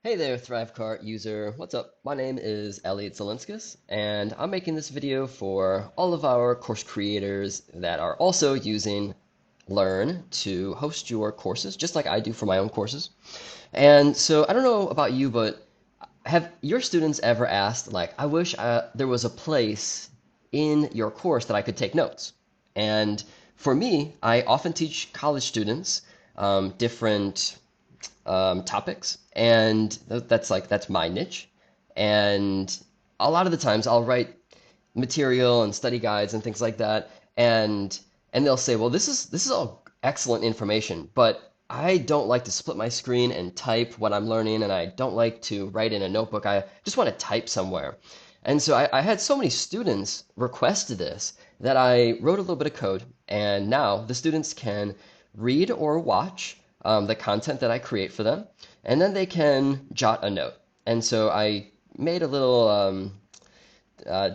Hey there, ThriveCart user. What's up? My name is Elliot Zelinskis, and I'm making this video for all of our course creators that are also using Learn to host your courses, just like I do for my own courses. And so I don't know about you, but have your students ever asked, like, I wish there was a place in your course that I could take notes? And for me, I often teach college students different topics, and that's my niche. And a lot of the times, I'll write material and study guides and things like that, and they'll say, "Well, this is all excellent information, but I don't like to split my screen and type what I'm learning, and I don't like to write in a notebook. I just want to type somewhere." And so I had so many students request this that I wrote a little bit of code, and now the students can read or watch the content that I create for them, and then they can jot a note. And so I made a little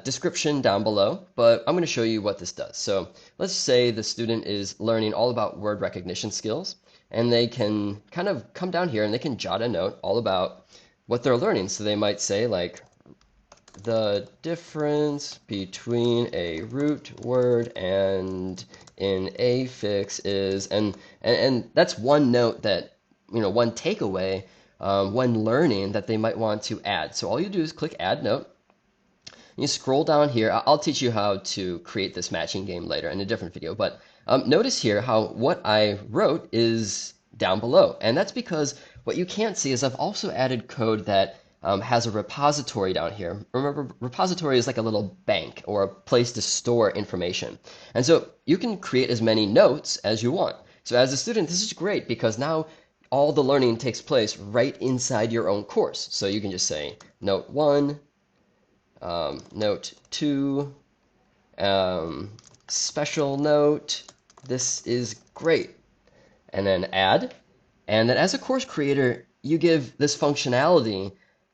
description down below, but I'm going to show you what this does. So let's say the student is learning all about word recognition skills, and they can kind of come down here and they can jot a note all about what they're learning. So they might say, like, the difference between a root word and an affix is, and that's one note that, one takeaway, when learning that they might want to add. So all you do is click Add Note. You scroll down here. I'll teach you how to create this matching game later in a different video, but notice here how what I wrote is down below. And that's because what you can't see is I've also added code that has a repository down here. Remember, repository is like a little bank or a place to store information. And so you can create as many notes as you want. So as a student, this is great because now all the learning takes place right inside your own course. So you can just say note 1, note 2, special note, this is great, and then add. And then as a course creator, you give this functionality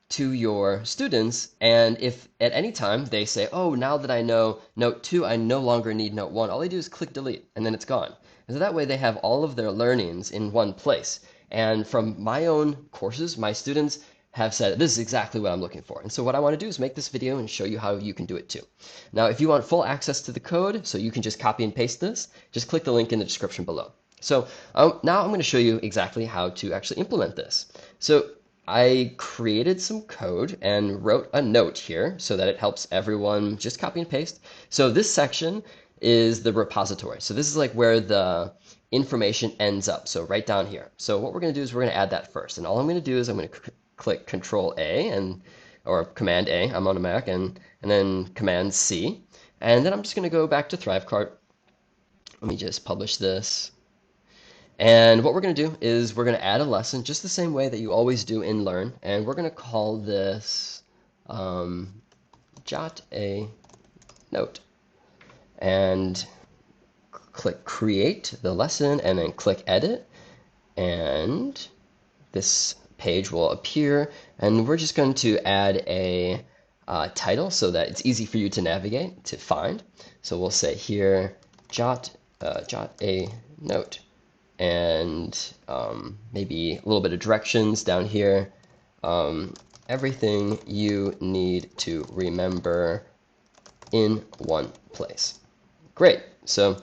to your students, and if at any time they say, oh, now that I know note 2, I no longer need note 1, all they do is click delete, and then it's gone. And so that way they have all of their learnings in one place. And from my own courses, my students have said, this is exactly what I'm looking for. And so what I want to do is make this video and show you how you can do it too. Now, if you want full access to the code, so you can just copy and paste this, just click the link in the description below. So now I'm going to show you exactly how to actually implement this. So I created some code and wrote a note here so that it helps everyone just copy and paste. So this section is the repository. So this is like where the information ends up. So right down here. So what we're going to do is we're going to add that first. And all I'm going to do is I'm going to click Control A or Command A. I'm on a Mac, and then Command C. And then I'm just going to go back to ThriveCart. Let me just publish this. And what we're going to do is we're going to add a lesson just the same way that you always do in Learn. And we're going to call this Jot a Note. And click Create the lesson, and then click Edit. And this page will appear. And we're just going to add a title so that it's easy for you to navigate, to find. So we'll say here, Jot a Note. And maybe a little bit of directions down here. Everything you need to remember in one place. Great. So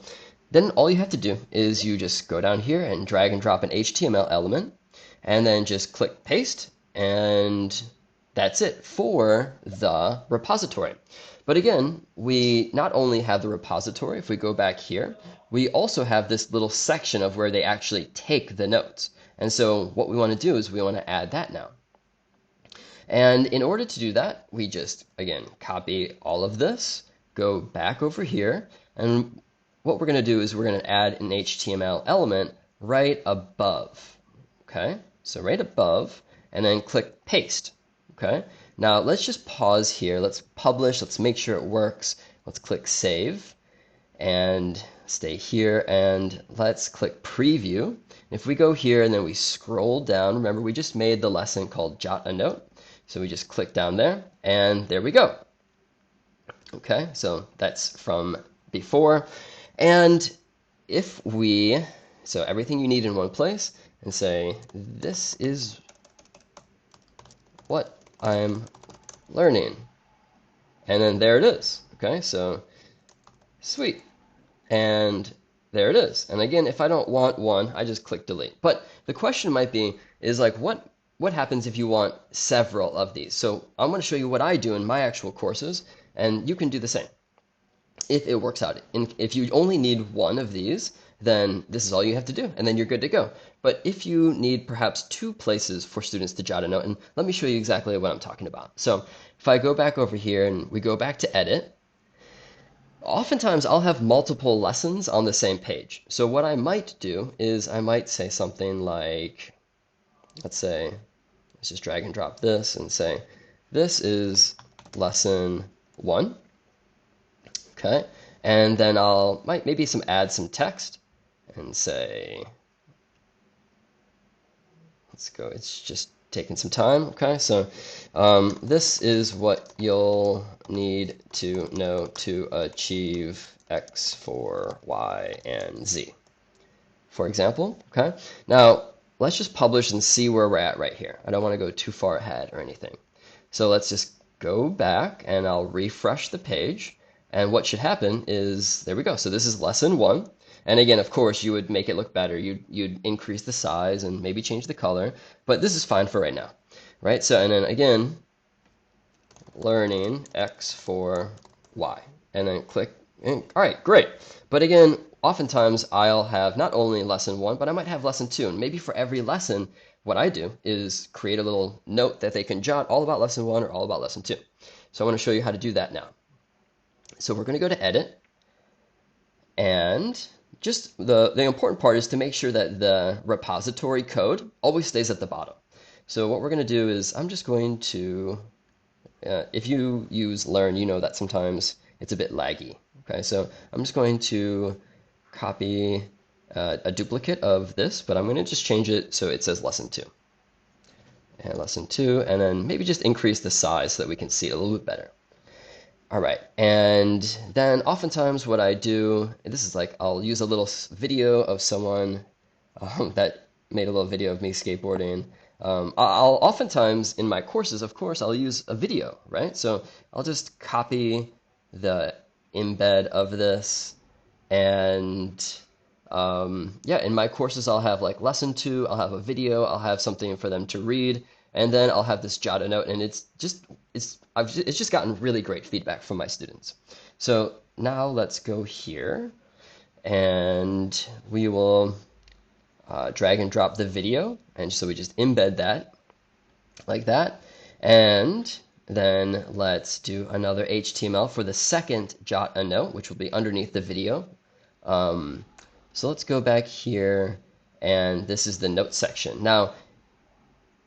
then all you have to do is you just go down here and drag and drop an HTML element, and then just click paste, and that's it for the repository. But again, we not only have the repository, if we go back here, we also have this little section of where they actually take the notes. And so what we want to do is we want to add that now. And in order to do that, we just, again, copy all of this, go back over here, and what we're going to do is we're going to add an HTML element right above. Okay, so right above, and then click paste. Okay, now let's just pause here. Let's publish. Let's make sure it works. Let's click save and stay here, and let's click preview. If we go here and then we scroll down, remember we just made the lesson called Jot a Note. So we just click down there, and there we go. Okay, so that's from before. And if we, so everything you need in one place, and say, this is what I'm learning. And then there it is. Okay, so sweet. And there it is. And again, if I don't want one, I just click delete. But the question might be, is like, what happens if you want several of these? So I'm going to show you what I do in my actual courses, and you can do the same if it works out. And if you only need one of these, then this is all you have to do, and then you're good to go. But if you need perhaps two places for students to jot a note, and let me show you exactly what I'm talking about. So if I go back over here and we go back to edit, oftentimes I'll have multiple lessons on the same page. So what I might do is I might say something like, let's just drag and drop this and say, this is lesson 1. Okay, and then might maybe add some text and say, let's go, it's just taking some time. Okay, so this is what you'll need to know to achieve X for Y and Z, for example. Okay, now let's just publish and see where we're at right here. I don't want to go too far ahead or anything. So let's just go back and I'll refresh the page. And what should happen is, there we go. So this is lesson 1. And again, of course, you would make it look better. You'd increase the size and maybe change the color. But this is fine for right now, right? So, and then again, learning X for Y. And then click. And, all right, great. But again, oftentimes I'll have not only lesson 1, but I might have lesson 2. And maybe for every lesson, what I do is create a little note that they can jot all about lesson 1 or all about lesson 2. So I want to show you how to do that now. So we're going to go to edit, and just the important part is to make sure that the repository code always stays at the bottom. So what we're going to do is I'm just going to, if you use Learn, you know that sometimes it's a bit laggy. Okay, so I'm just going to copy a duplicate of this, but I'm going to just change it so it says lesson 2. And lesson 2, and then maybe just increase the size so that we can see it a little bit better. All right, and then oftentimes what I do, this is like, I'll use a little video of someone that made a little video of me skateboarding. I'll oftentimes, in my courses, of course, I'll use a video, right? So I'll just copy the embed of this, and yeah, in my courses, I'll have like lesson 2, I'll have a video, I'll have something for them to read, and then I'll have this jot a note, and it's just gotten really great feedback from my students. So now let's go here, and we will drag and drop the video, and so we just embed that like that, and then let's do another HTML for the second jot a note, which will be underneath the video. So let's go back here, and this is the note section. Now,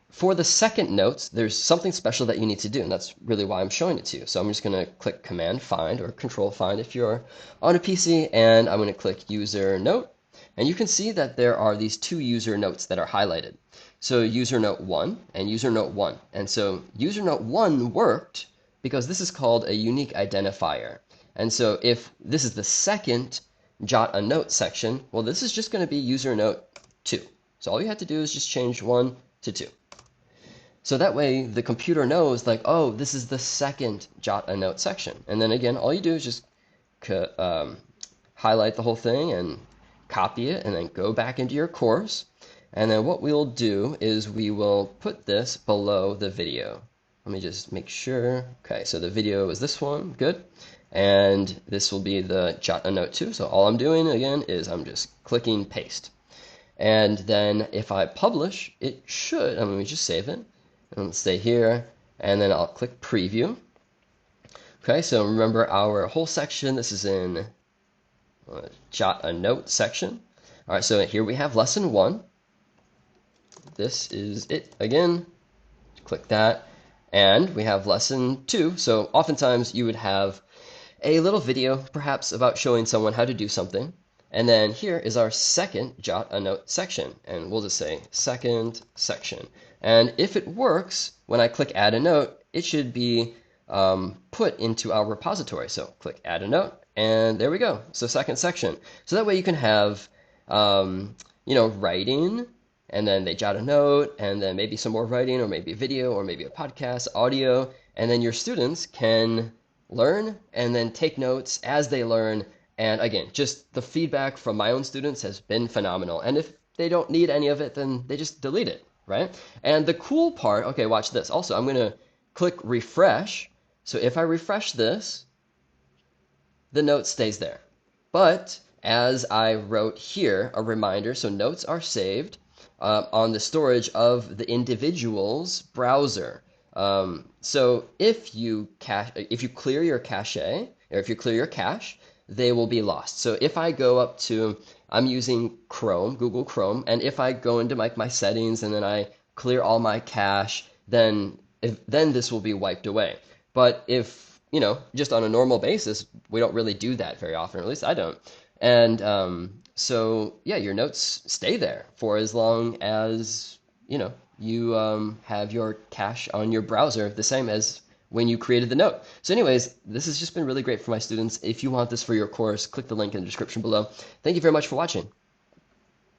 for the second notes, there's something special that you need to do, and that's really why I'm showing it to you. So I'm just going to click Command Find or Control Find if you're on a PC, and I'm going to click User Note. And you can see that there are these 2 user notes that are highlighted. So User Note 1 and User Note 1. And so User Note 1 worked because this is called a unique identifier. And so if this is the second jot a note section, well, this is just going to be User Note 2. So all you have to do is just change 1 to 2. So that way the computer knows, like, oh, this is the second jot a note section. And then again, all you do is just highlight the whole thing and copy it and then go back into your course. And then what we'll do is we will put this below the video. Let me just make sure. Okay, so the video is this one. Good. And this will be the jot a note 2. So all I'm doing again is I'm just clicking paste. And then if I publish, it should, let me just save it. And let's stay here, and then I'll click preview. Okay, so remember our whole section, this is in jot a note section. All right, so here we have lesson 1. This is it again. Click that, and we have lesson 2. So oftentimes you would have a little video, perhaps about showing someone how to do something. And then here is our second jot a note section, and we'll just say second section. And if it works, when I click add a note, it should be put into our repository. So click add a note, and there we go. So second section. So that way you can have, writing and then they jot a note, and then maybe some more writing, or maybe a video, or maybe a podcast, audio, and then your students can learn and then take notes as they learn. And again, just the feedback from my own students has been phenomenal. And if they don't need any of it, then they just delete it, right? And the cool part, okay, watch this. Also, I'm going to click refresh. So if I refresh this, the note stays there. But as I wrote here, a reminder, so notes are saved on the storage of the individual's browser. So if you clear your cache, or if you clear your cache, they will be lost. So if I go up to, I'm using Chrome, Google Chrome, and if I go into my settings and then I clear all my cache, then this will be wiped away. But if, just on a normal basis, we don't really do that very often, or at least I don't. And so, yeah, your notes stay there for as long as, you have your cache on your browser, the same as when you created the note. So anyways, this has just been really great for my students. If you want this for your course, click the link in the description below. Thank you very much for watching.